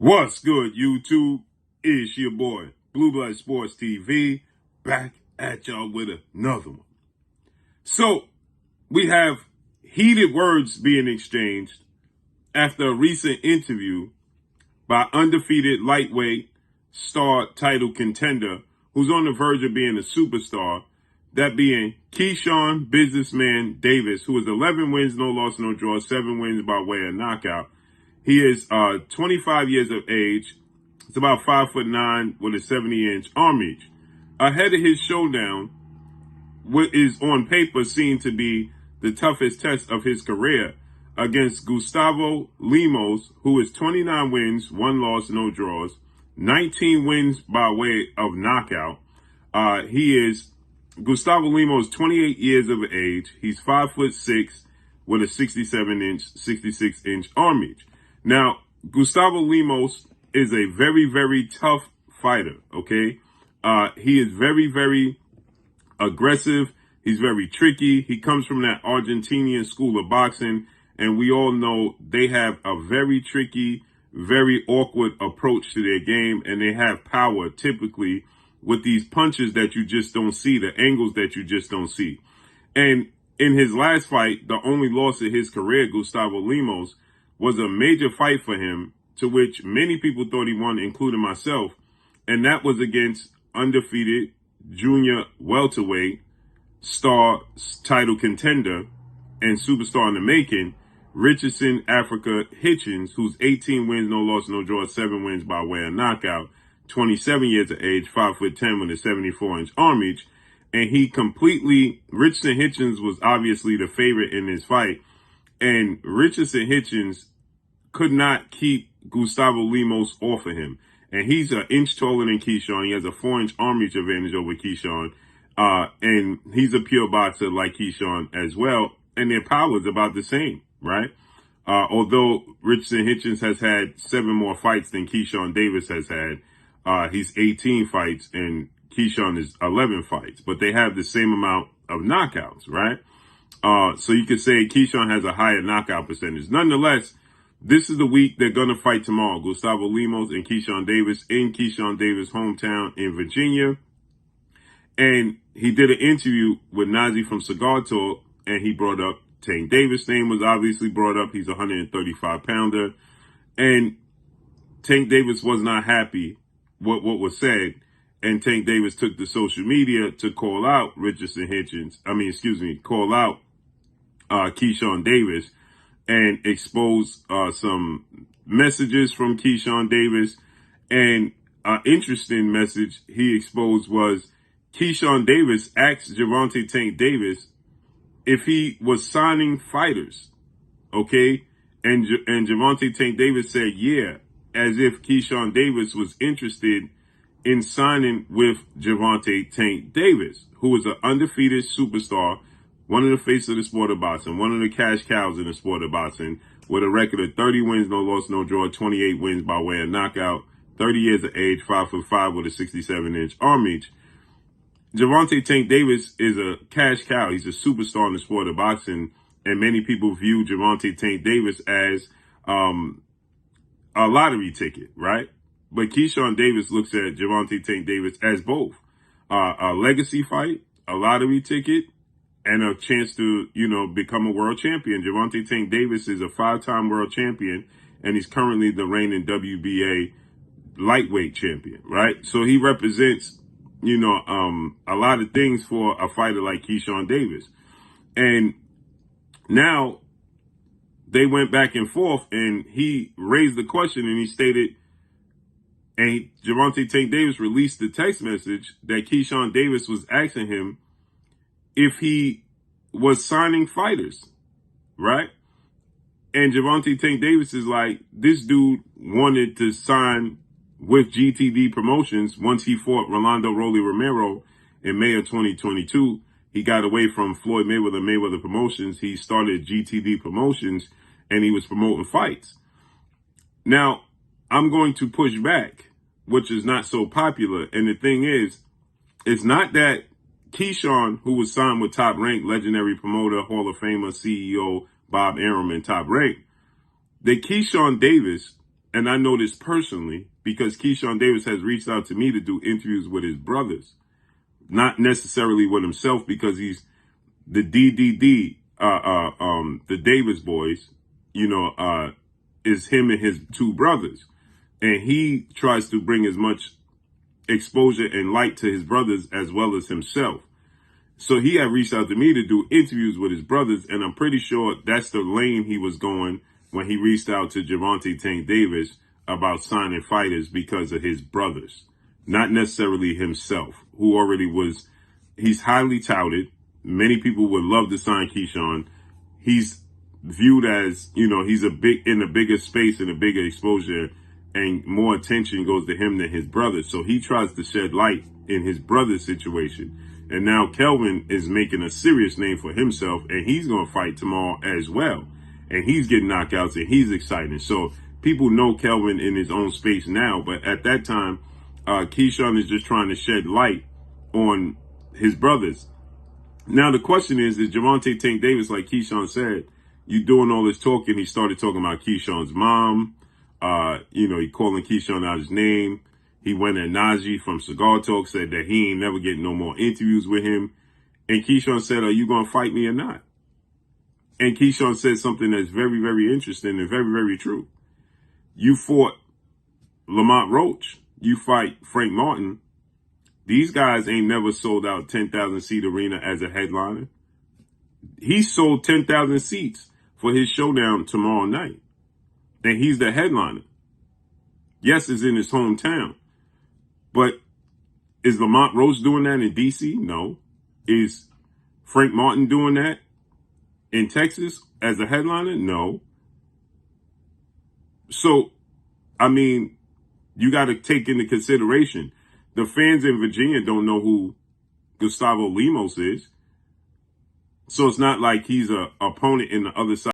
What's good, YouTube? It's your boy, Blue Blood Sports TV, back at y'all with another one. So, we have heated words being exchanged after a recent interview by undefeated lightweight star title contender who's on the verge of being a superstar, that being Keyshawn Businessman Davis, who is 11 wins, no loss, no draw, 7 wins by way of knockout. He is 25 years of age. It's about 5'9" with a 70-inch arm reach. Ahead of his showdown, what is on paper seen to be the toughest test of his career against Gustavo Lemos, who is 29 wins, 1 loss, no draws, 19 wins by way of knockout. Gustavo Lemos, 28 years of age. He's 5'6" with a 66-inch arm reach. Now, Gustavo Lemos is a very, very tough fighter, okay? He is very, very aggressive. He's very tricky. He comes from that Argentinian school of boxing, and we all know they have a very tricky, very awkward approach to their game, and they have power typically with these punches that you just don't see, the angles that you just don't see. And in his last fight, the only loss of his career, Gustavo Lemos, was a major fight for him, to which many people thought he won, including myself, and that was against undefeated junior welterweight star title contender and superstar in the making, Richardson Africa Hitchens, who's 18 wins, no loss, no draw, 7 wins by way of knockout, 27 years of age, 5'10" with a 74-inch arm reach, and Richardson Hitchens was obviously the favorite in this fight, and Richardson Hitchens could not keep Gustavo Lemos off of him. And he's an inch taller than Keyshawn. He has a 4-inch arm reach advantage over Keyshawn. And he's a pure boxer like Keyshawn as well. And their power is about the same, right? Although Richardson Hitchens has had 7 more fights than Keyshawn Davis has had. He's 18 fights and Keyshawn is 11 fights. But they have the same amount of knockouts, right? So you could say Keyshawn has a higher knockout percentage. Nonetheless, this is the week they're going to fight tomorrow. Gustavo Lemos and Keyshawn Davis in Keyshawn Davis' hometown in Virginia. And he did an interview with Nazi from Cigar Talk, and he brought up Tank Davis' name was obviously brought up. He's a 135-pounder. And Tank Davis was not happy what was said. And Tank Davis took to social media to call out call out Keyshawn Davis and expose some messages from Keyshawn Davis. And an interesting message he exposed was Keyshawn Davis asked Gervonta Tank Davis if he was signing fighters, okay? And Gervonta Tank Davis said, yeah, as if Keyshawn Davis was interested in signing with Gervonta Tank Davis, who is an undefeated superstar, one of the faces of the sport of boxing, one of the cash cows in the sport of boxing, with a record of 30 wins, no loss, no draw, 28 wins by way of knockout, 30 years of age, 5'5" with a 67-inch arm reach. Gervonta Tank Davis is a cash cow. He's a superstar in the sport of boxing, and many people view Gervonta Tank Davis as a lottery ticket, right? But Keyshawn Davis looks at Gervonta Tank Davis as both a legacy fight, a lottery ticket, and a chance to, become a world champion. Gervonta Tank Davis is a 5-time world champion, and he's currently the reigning WBA lightweight champion, right? So he represents, a lot of things for a fighter like Keyshawn Davis. And now they went back and forth, and he raised the question, and he stated, and Gervonta Tank Davis released the text message that Keyshawn Davis was asking him if he was signing fighters, right? And Gervonta Tank Davis is like, this dude wanted to sign with GTD Promotions once he fought Rolando Rolly Romero in May of 2022. He got away from Floyd Mayweather Promotions. He started GTD Promotions, and he was promoting fights. Now, I'm going to push back, which is not so popular. And the thing is, it's not that Keyshawn, who was signed with Top Rank, legendary promoter, Hall of Famer, CEO Bob Arum, and Top Rank, that Keyshawn Davis and I know this personally because Keyshawn Davis has reached out to me to do interviews with his brothers, not necessarily with himself because he's the DDD, the Davis boys, is him and his two brothers. And he tries to bring as much exposure and light to his brothers as well as himself. So he had reached out to me to do interviews with his brothers, and I'm pretty sure that's the lane he was going when he reached out to Gervonta Tank Davis about signing fighters because of his brothers, not necessarily himself, who already was. He's highly touted. Many people would love to sign Keyshawn. He's viewed as, he's in a bigger space and a bigger exposure, and more attention goes to him than his brother. So he tries to shed light in his brother's situation. And now Kelvin is making a serious name for himself, and he's going to fight tomorrow as well. And he's getting knockouts, and he's excited. So people know Kelvin in his own space now, but at that time, Keyshawn is just trying to shed light on his brothers. Now the question is Gervonta Tank Davis, like Keyshawn said, you doing all this talking, he started talking about Keyshawn's mom. He calling Keyshawn out his name. He went at Najee from Cigar Talk, said that he ain't never getting no more interviews with him. And Keyshawn said, are you going to fight me or not? And Keyshawn said something that's very, very interesting and very, very true. You fought Lamont Roach. You fight Frank Martin. These guys ain't never sold out 10,000 seat arena as a headliner. He sold 10,000 seats for his showdown tomorrow night. And he's the headliner. Yes, it's in his hometown. But is Lamont Roach doing that in D.C.? No. Is Frank Martin doing that in Texas as a headliner? No. So, you got to take into consideration the fans in Virginia don't know who Gustavo Lemos is. So it's not like he's an opponent in the other side.